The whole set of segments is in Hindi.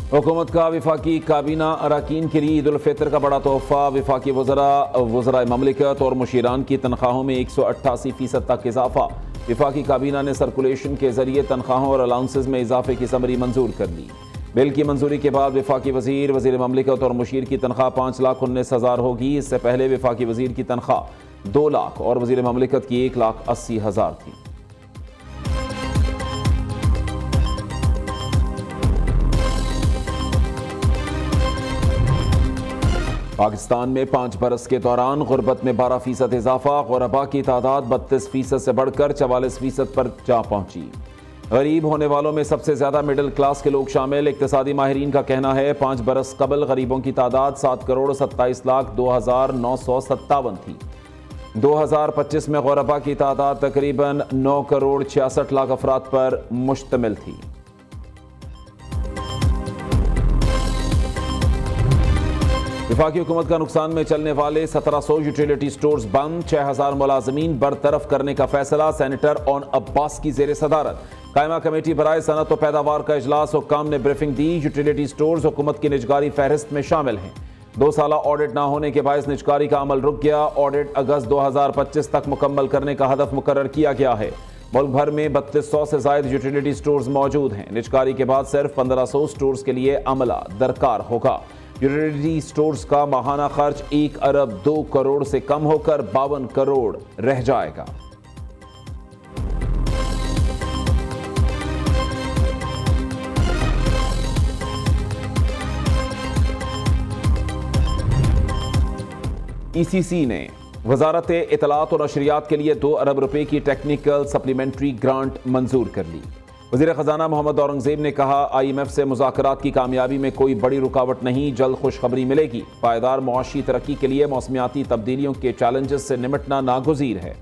हुकूमत का वफाकी काबीना अरकान के लिए ईद उल फितर का बड़ा तोहफा। वफाकी वज़राए ममलिकत और मुशीरान की तनख्वाहों में 188% तक इजाफा। वफाकी काबीना ने सर्कुलेशन के जरिए तनख्वाहों और अलाउंसेस में इजाफे की समरी मंजूर कर ली। बिल की मंजूरी के बाद वफाकी वज़ीर ममलिकत और मुशीर की तनख्वाह 5,19,000 होगी। इससे पहले वफाकी वज़ीर की तनख्वाह 2 लाख और वज़ीर ममलिकत की 1,80,000 थी। पाकिस्तान में 5 बरस के दौरान गुर्बत में 12% इजाफा। गुरबा की तादाद 32% से बढ़कर 44% पर जा पहुंची। गरीब होने वालों में सबसे ज्यादा मिडिल क्लास के लोग शामिल। इक्तिसादी माहिरीन का कहना है 5 बरस कबल गरीबों की तादाद 7,27,02,957 थी। 2025 में गुरबा की तादाद तकरीबन 9,66,00,000 अफराद पर मुश्तमिल थी। वफाकी हुकूमत का नुकसान में चलने वाले 1700 यूटिलिटी स्टोर्स बंद। 6,000 मुलाजमीन बरतरफ करने का फैसला। सेनेटर ओन अब्बास की जेर सदारत कायमा कमेटी बराए सनत और पैदावार का इजलास। हुक्काम ने ब्रीफिंग दी। यूटिलिटी स्टोर्स हुकूमत की निजगारी फहरिस्त में शामिल हैं। 2 साला ऑडिट ना होने के बायस निजगारी का अमल रुक गया। ऑडिट अगस्त 2025 तक मुकम्मल करने का हदफ मुकर्रर किया गया है। मुल्क भर में 3200 से ज्यादा यूटिलिटी स्टोर्स मौजूद हैं। निजगारी के बाद सिर्फ 1500 स्टोर्स के लिए अमला दरकार होगा। यूटिलिटी स्टोर्स का माहाना खर्च 1 अरब 2 करोड़ से कम होकर 52 करोड़ रह जाएगा। ईसीसी ने वजारत इतलात और नशरियात के लिए 2 अरब रुपए की टेक्निकल सप्लीमेंट्री ग्रांट मंजूर कर ली। वज़ीर ख़जाना मोहम्मद औरंगज़ेब ने कहा IMF से मुज़ाकरात की कामयाबी में कोई बड़ी रुकावट नहीं, जल्द खुशखबरी मिलेगी। पायदार मुआशी तरक्की के लिए मौसमियाती तब्दीलियों के चैलेंजेस से निमटना नागुज़ीर है।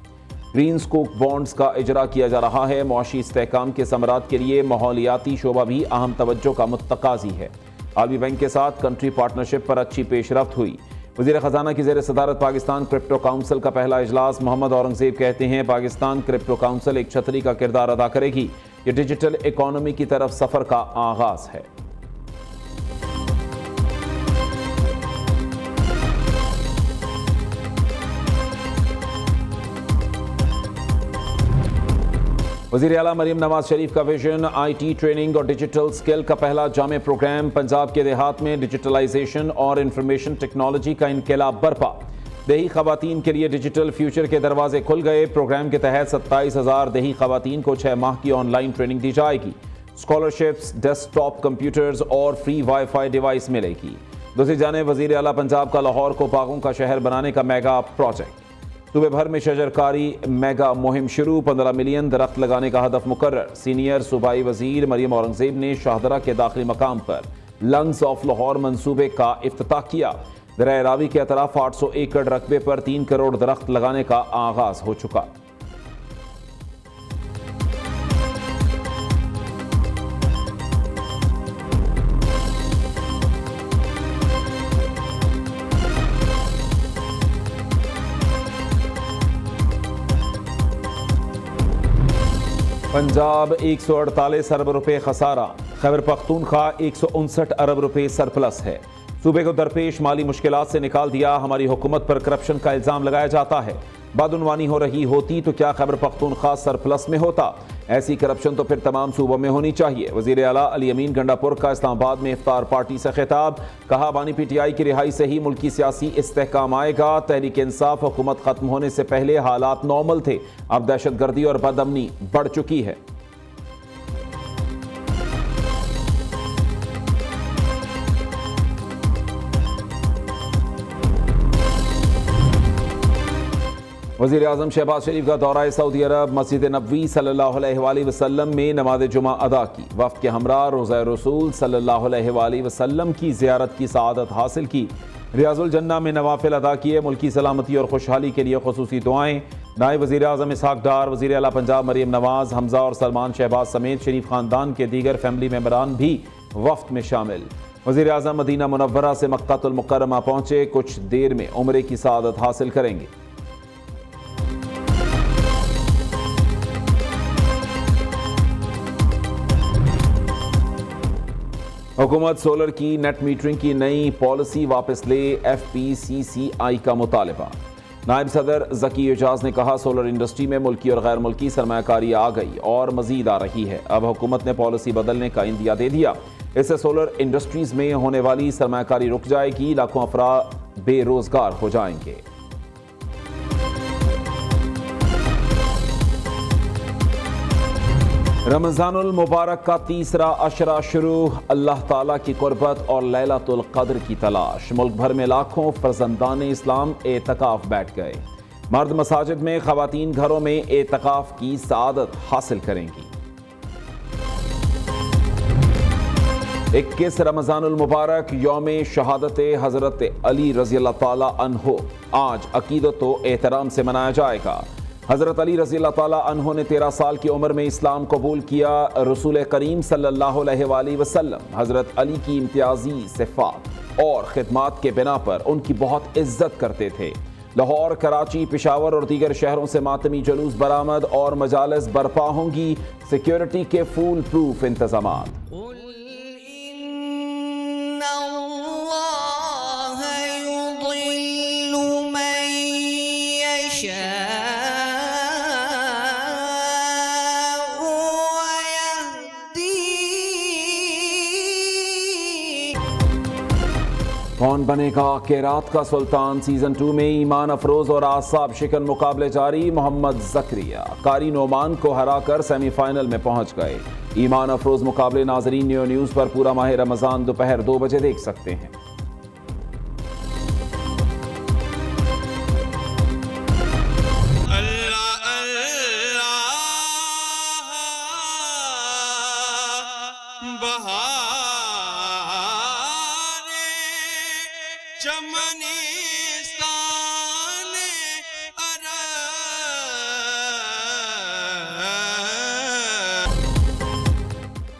ग्रीन स्कूक बॉन्ड्स का इजरा किया जा रहा है। मुआशी इस्तेहकाम के समरात के लिए माहौलियाती शोबा भी अहम तवज्जो का मुत्तकाज़ी है। आलमी बैंक के साथ कंट्री पार्टनरशिप पर अच्छी पेशरफ्त हुई। वज़ीर ख़जाना की ज़ेर सदारत पाकिस्तान क्रिप्टो काउंसिल का पहला इजलास। मोहम्मद औरंगज़ेब कहते हैं पाकिस्तान क्रिप्टो काउंसिल एक छतरी का किरदार अदा करेगी। ये डिजिटल इकोनॉमी की तरफ सफर का आगाज है। वज़ीर आला मरीम नवाज शरीफ का विजन IT ट्रेनिंग और डिजिटल स्किल का पहला जामे प्रोग्राम। पंजाब के देहात में डिजिटलाइजेशन और इंफॉर्मेशन टेक्नोलॉजी का इनकलाब बर्पा। देही खवातीन के लिए डिजिटल फ्यूचर के दरवाजे खुल गए। प्रोग्राम के तहत 27,000 देही खवातीन को 6 माह की ऑनलाइन ट्रेनिंग दी जाएगी। स्कॉलरशिप्स, डेस्कटॉप कंप्यूटर्स और फ्री वाईफाई डिवाइस मिलेगी। दूसरी जानिब वज़ीर आला पंजाब का लाहौर को बागों का शहर बनाने का मेगा प्रोजेक्ट। सूबे भर में शजरकारी मेगा मुहिम शुरू। 15 मिलियन दरख्त लगाने का हदफ मुकर्रर। सीनियर सूबाई वजीर मरीम औरंगज़ेब ने शाहदरा के दाखिली मकाम पर लंग्स ऑफ लाहौर मंसूबे का इफ्तिताह किया। दरिया रावी के अतराफ 800 एकड़ रकबे पर 3 करोड़ दरख्त लगाने का आगाज हो चुका। पंजाब 148 अरब रुपए खसारा। खैबर पख्तूनख्वा 159 अरब रुपए सरप्लस है। सूबे को दरपेश माली मुश्किलात से निकाल दिया। हमारी हुकूमत पर करप्शन का इल्जाम लगाया जाता है। बदउनवानी हो रही होती तो क्या खैबर पख्तूनख्वा सरप्लस में होता? ऐसी करप्शन तो फिर तमाम सूबों में होनी चाहिए। वज़ीर आला अली अमीन गंडापुर का इस्लामाबाद में इफ्तार पार्टी से खिताब। कहा बानी PTI की रिहाई से ही मुल्की सियासी इस्तेहकाम आएगा। तहरीक इंसाफ हुकूमत खत्म होने से पहले हालात नॉर्मल थे, अब दहशतगर्दी और बदअमनी बढ़ चुकी है। वज़ीर आज़म शहबाज शरीफ का दौरा सऊदी अरब। मस्जिद नबवी सल्लल्लाहु अलैहि वसल्लम में नमाज जुमा अदा की। वफ़द के हमरा रोज़ा रसूल सल्लल्लाहु अलैहि वसल्लम की ज़ियारत की सआदत हासिल की। रियाजुल जन्ना में नवाफिल अदा किए। मुल्की सलामती और खुशहाली के लिए खुसूसी दुआएं। नायब वज़ीर आज़म इसहाक़ डार, वज़ीर आला पंजाब मरीम नवाज, हमजा और सलमान शहबाज समेत शरीफ ख़ानदान के दीगर फैमिली मेंबरान भी वफ़द में शामिल। वज़ीर आज़म मदीना मुनव्वरा से मक्कातुल मुकर्रमा पहुँचे। कुछ देर में उम्रे की सआदत हासिल करेंगे। हुकूमत सोलर की नेट मीटरिंग की नई पॉलिसी वापस ले, FPCCI का मुतालबा। नायब सदर ज़की एजाज ने कहा, सोलर इंडस्ट्री में मुल्की और गैर मुल्की सरमायाकारी आ गई और मजीद आ रही है। अब हुकूमत ने पॉलिसी बदलने का इंदिया दे दिया। इससे सोलर इंडस्ट्रीज में होने वाली सरमायाकारी रुक जाएगी, लाखों अफराद बेरोजगार हो जाएंगे। रमज़ानुल मुबारक का तीसरा अशरा शुरू, अल्लाह ताला की कुर्बत और लैलतुल क़द्र की तलाश। मुल्क भर में लाखों फर्जंदान इस्लाम एतकाफ बैठ गए। मर्द मसाजिद में, ख़वातीन घरों में एतकाफ की सआदत हासिल करेंगी। 21 रमज़ानुल मुबारक यौम शहादत हज़रत अली रज़ी अल्लाह ताला अन्हो आज अकीदत व एहतराम से मनाया जाएगा। हज़रत अली रज़ी अल्लाह ताला अन्हो ने 13 साल की उम्र में इस्लाम कबूल किया। रसूल करीम सल्लल्लाहु अलैहि वसल्लम हज़रत अली की इम्तियाजी सिफ़ात और खिदमात के बिना पर उनकी बहुत इज्जत करते थे। लाहौर, कराची, पेशावर और दीगर शहरों से मातमी जुलूस बरामद और मजालिस बर्पा होंगी। सिक्योरिटी के फूल प्रूफ इंतजामात। कौन बनेगा केरात का सुल्तान सीजन 2 में ईमान अफरोज और आसाब शिकन मुकाबले जारी। मोहम्मद जकरिया कारी नोमान को हराकर सेमीफाइनल में पहुंच गए। ईमान अफरोज मुकाबले नाजरीन न्यू न्यूज़ पर पूरा माह रमजान दोपहर 2 बजे देख सकते हैं।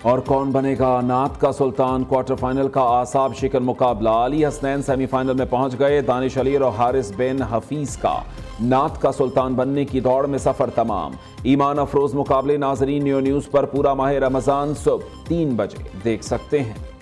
और कौन बनेगा नात का सुल्तान क्वार्टर फाइनल का आसाब शिकन मुकाबला। अली हसनैन सेमीफाइनल में पहुंच गए। दानिश अली और हारिस बिन हफीज का नात का सुल्तान बनने की दौड़ में सफर तमाम। ईमान अफरोज मुकाबले नाजरीन न्यू न्यूज़ पर पूरा माह रमजान सुबह 3 बजे देख सकते हैं।